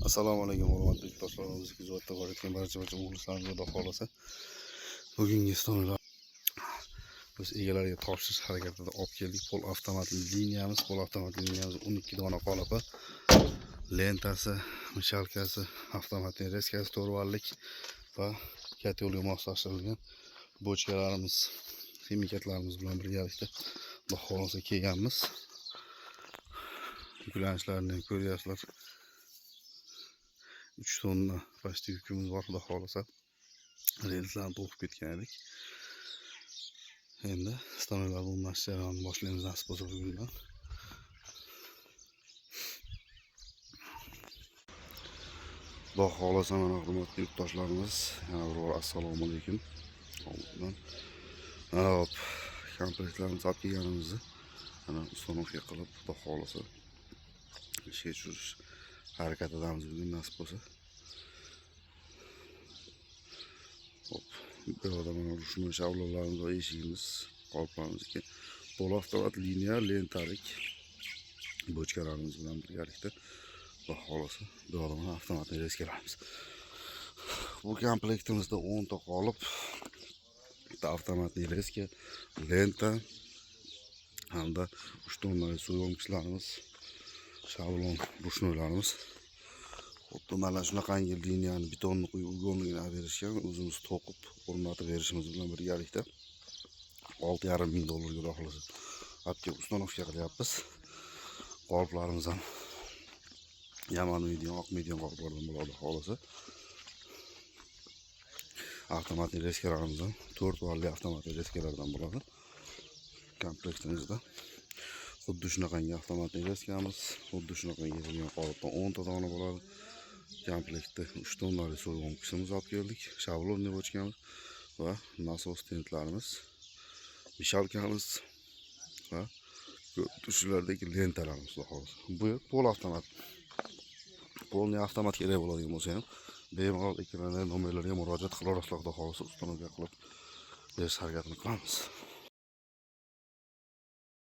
Assalomu alaykum hurmatli yurtdoshlarimiz, kuzatib borayotgan barcha muxlislarimizga xudo xolasa bugungi stonalar biz egalariga topshirish harakatida olib keldik. Pol avtomatli liniyamiz, 12 dona qolipi, lentasi, mishalkasi, avtomatli reskasi, to'rvallik va katta yo'lga moslashtirilgan bochkalarimiz, ximikatlarimiz bilan birgalikda xudo xolasa kelganmiz. Yuklanishlarni ko'ryapsizlar. 3 tonna pastda yukimiz bor, xudo xolasa relslarni to'qib ketgan edik. Endi stanolarni o'rnatish jarayonini boshlaymiz nasib bo'lsa bugundan. Xudo xolasa mana hurmatli yurtdoshlarimiz, yana bir bor assalomu alaykum. Mana hop komplektlarimizni olib kelganimizni mana uстановка qilib, xudo xolasa ishga tushirish harakatidamiz bugun nasib bo'lsa. Hop, bu yerda mana rushnoy shavlalarimiz va eshigimiz, qoliplarimizniki pol avtomat liniya lentalik bochkalarimiz bilan birgalikda xudo xolasa bu yerda mana avtomatli reskalarimiz. Bu komplektimizda 10 ta qolip, bitta avtomatli reska, lenta hamda 3 tonnali suv shablon rushnoylarimiz. Xuddi mana shunaqangi liniyani betonni qo'yib ugonligini berishgan, o'zimiz to'qib o'rnatib berishimiz bilan birgalikda 6,5 ming dollarga xudo xolasa olib kelib ustanovka qilyapmiz. Qoliplarimiz ham yaman medium, oq medium qoliplardan bo'ladi xudo xolasa. Avtomatli reskalarimiz ham 4 valli avtomatli reskalardan bo'ladi komplektimizda. Xuddi shunaqangi avtomatli reskamiz, xuddi shunaqangi qolipdan 10 ta dona bo'ladi. Komplektda 3 tonnali so'rg'onkishimiz olib keldik, shablonli bochkamiz va nasos tentlarimiz, mishalkamiz va tushlardagi lentalarimiz xudo xolasa. Bu pol avtomat. Polni avtomat kerak bo'ladigan bo'lsa ham bemalol ekranda nomerlarga murojaat qilaverasizlar, xudo xolasa ustanovka qilib berish harakatini qilamiz.